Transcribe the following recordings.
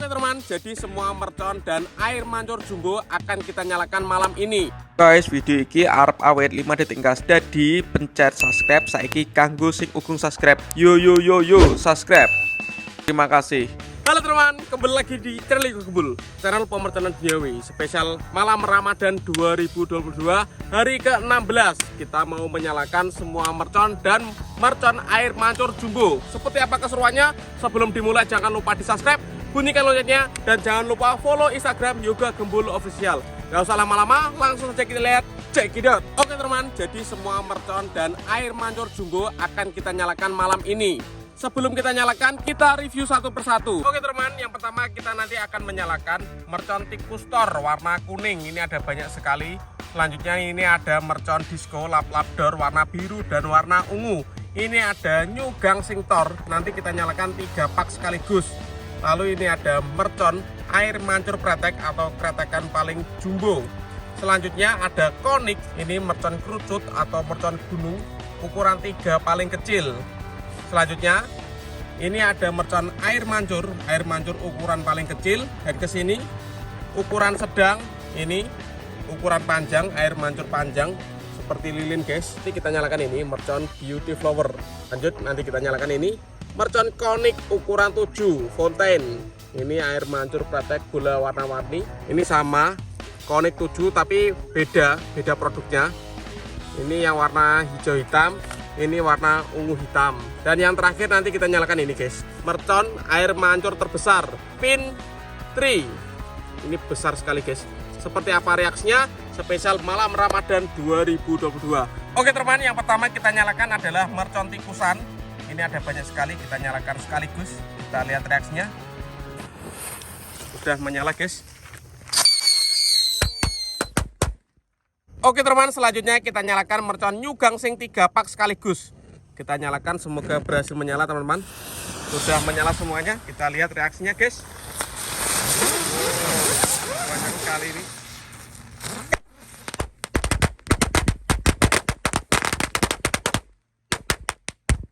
Oke teman, jadi semua mercon dan air mancur jumbo akan kita nyalakan malam ini. Guys, video iki arep awet 5 detik gas. Dadi pencet subscribe saiki kanggo sing ugung subscribe. Yo subscribe. Terima kasih. Halo teman, kembali lagi di channel Igo Gembul, channel pemerconan duniawi spesial malam Ramadan 2022 hari ke-16. Kita mau menyalakan semua mercon dan mercon air mancur jumbo. Seperti apa keseruannya? Sebelum dimulai jangan lupa di subscribe, bunyikan loncengnya, dan jangan lupa follow Instagram Yoga Gembul Official. Gak usah lama-lama, langsung saja kita lihat, check it out. Oke teman, jadi semua mercon dan air mancur jumbo akan kita nyalakan malam ini. Sebelum kita nyalakan, kita review satu persatu. Oke teman, yang pertama kita nanti akan menyalakan mercon tikus tor warna kuning. Ini ada banyak sekali. Selanjutnya ini ada mercon disco lap-lap door warna biru dan warna ungu. Ini ada new gangsing tor, nanti kita nyalakan 3 pak sekaligus. Lalu ini ada mercon air mancur pretek atau kretekan paling jumbo. Selanjutnya ada konik, ini mercon kerucut atau mercon gunung ukuran 3 paling kecil. Selanjutnya ini ada mercon air mancur ukuran paling kecil, dan kesini ukuran sedang, ini ukuran panjang, air mancur panjang seperti lilin guys. Nanti kita nyalakan ini mercon beauty flower. Lanjut, nanti kita nyalakan ini mercon konik ukuran 7 fontaine. Ini air mancur pretek bola warna-warni. Ini sama konik 7 tapi beda produknya. Ini yang warna hijau hitam, ini warna ungu hitam. Dan yang terakhir nanti kita nyalakan ini guys, mercon air mancur terbesar pin 3. Ini besar sekali guys. Seperti apa reaksinya? Spesial malam Ramadan 2022. Oke teman, yang pertama kita nyalakan adalah mercon tikusan. Ini ada banyak sekali, kita nyalakan sekaligus. Kita lihat reaksinya. Sudah menyala guys. Oke teman, selanjutnya kita nyalakan mercon new gangsing 3 pak sekaligus. Kita nyalakan, semoga berhasil menyala teman-teman. Sudah menyala semuanya, kita lihat reaksinya guys. Banyak sekali ini.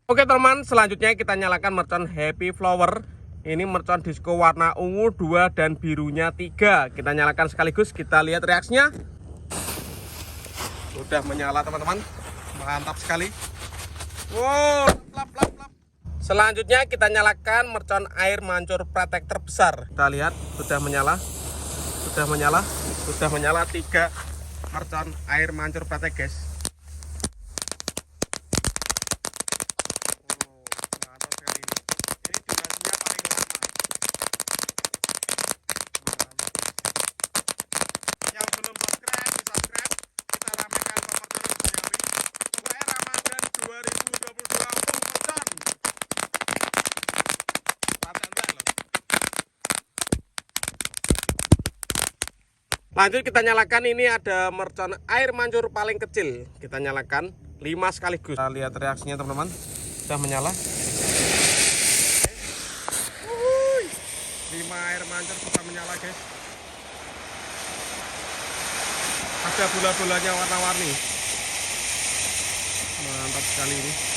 Oke teman, selanjutnya kita nyalakan mercon happy flower. Ini mercon disco warna ungu 2 dan birunya 3. Kita nyalakan sekaligus, kita lihat reaksinya. Sudah menyala teman-teman, mantap sekali. Wow, lap. Selanjutnya kita nyalakan mercon air mancur pretek terbesar. Kita lihat, sudah menyala 3 mercon air mancur pretek guys. Mantap sekali. Ini durasinya paling lama. Yang belum subscribe, di subscribe. Kita ramaikan pemerconan duniawi supaya Ramadan 2022 full mercon. Lanjut kita nyalakan, ini ada mercon air mancur paling kecil. Kita nyalakan 5 sekaligus. Kita lihat reaksinya teman-teman. Sudah menyala. 5 air mancur sudah menyala guys. Ada bola-bolanya warna-warni. Mantap sekali ini.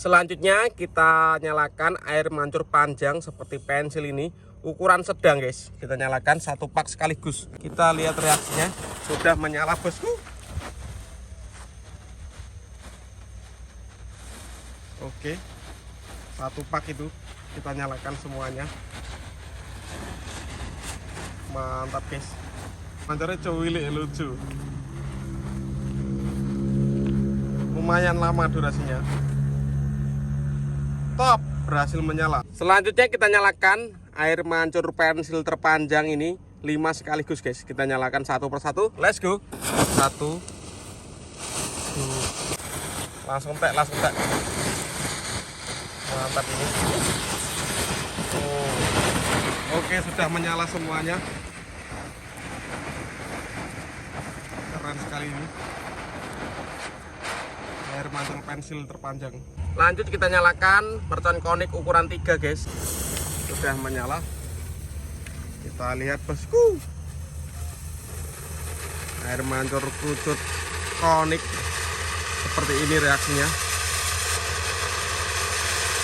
Selanjutnya kita nyalakan air mancur panjang seperti pensil ini, ukuran sedang guys. Kita nyalakan 1 pak sekaligus. Kita lihat reaksinya. Sudah menyala bosku. Oke, 1 pak itu kita nyalakan semuanya. Mantap guys, mancurnya cowok lucu, lumayan lama durasinya. Top, berhasil menyala. Selanjutnya kita nyalakan air mancur pensil terpanjang ini 5 sekaligus guys. Kita nyalakan satu persatu. Let's go. 1 2, langsung tek. Mantap ini. Oke, sudah menyala semuanya. Keren sekali ini. Air mancur pensil terpanjang. Lanjut kita nyalakan mercon konik ukuran 3 guys. Sudah menyala. Kita lihat bosku. Air mancur kerucut konik seperti ini reaksinya.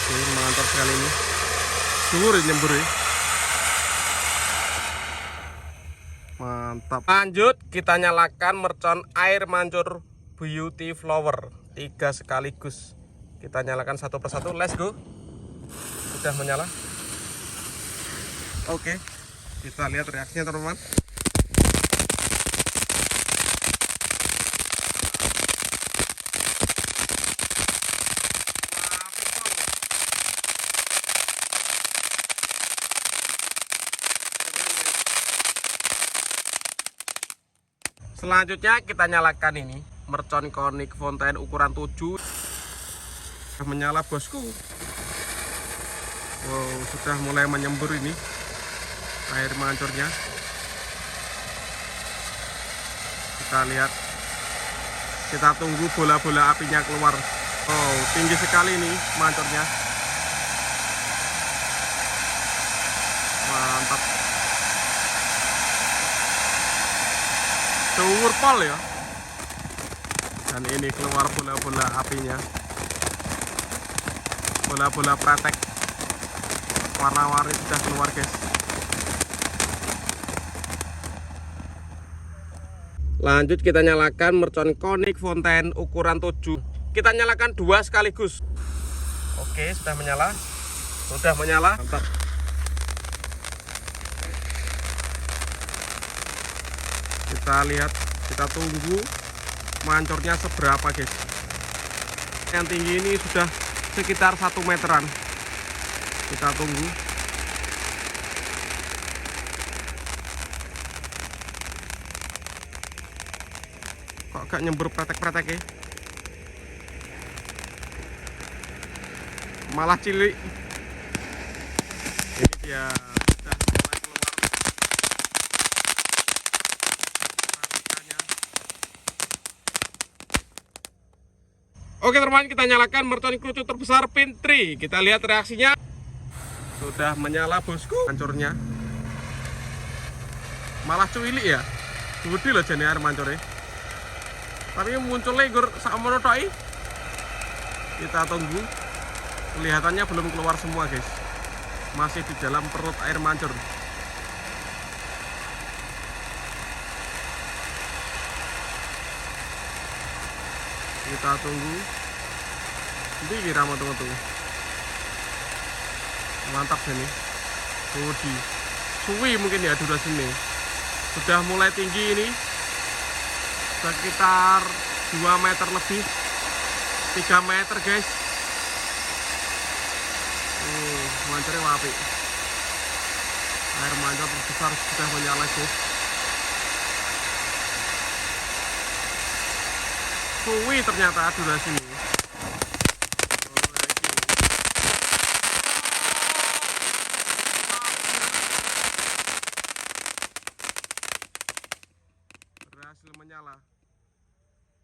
Oke, mantap sekali ini. Suwur nyembur ya. Mantap. Lanjut kita nyalakan mercon air mancur Beauty Flower 3 sekaligus. Kita nyalakan satu persatu. Let's go. Sudah menyala. Oke, kita lihat reaksinya teman-teman. Selanjutnya kita nyalakan ini mercon Konik Fountain ukuran 7. Sudah menyala bosku. Wow, sudah mulai menyembur ini air mancurnya. Kita lihat, kita tunggu bola-bola apinya keluar. Oh, tinggi sekali ini mancurnya. Mantap. Suwur pol ya. Dan ini keluar bola-bola apinya. Bola-bola pratek warna-warni sudah keluar guys. Lanjut kita nyalakan mercon Konik Fountain ukuran 7. Kita nyalakan 2 sekaligus. Oke, sudah menyala. Sudah menyala. Mantap. Kita lihat, kita tunggu mancurnya seberapa guys. Yang tinggi ini sudah sekitar 1 meteran. Kita tunggu. Kok gak nyembur pretek-pretek ya? Malah cilik. Ini dia. Oke teman-teman, kita nyalakan mercon kerucut terbesar pin 3. Kita lihat reaksinya. Sudah menyala bosku mancurnya. Malah cuilik ya. Gede loh jane air mancurnya. Tapi munculnya gur sak mono tok. Kita tunggu. Kelihatannya belum keluar semua guys. Masih di dalam perut air mancur. Kita tunggu. Ini kira mau tunggu. Mantap sini. Suwi mungkin ya durasinya. Sudah mulai tinggi ini. Sekitar 2 meter lebih. 3 meter guys. Mancurnya wapi. Air mancur terbesar sudah menyala guys. Suwi ternyata durasi ini. Berhasil menyala.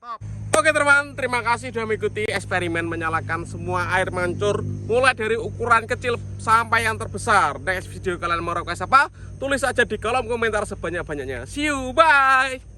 Top. Oke teman, terima kasih sudah mengikuti eksperimen menyalakan semua air mancur mulai dari ukuran kecil sampai yang terbesar. Next video kalian mau request apa? Tulis aja di kolom komentar sebanyak-banyaknya. See you, bye.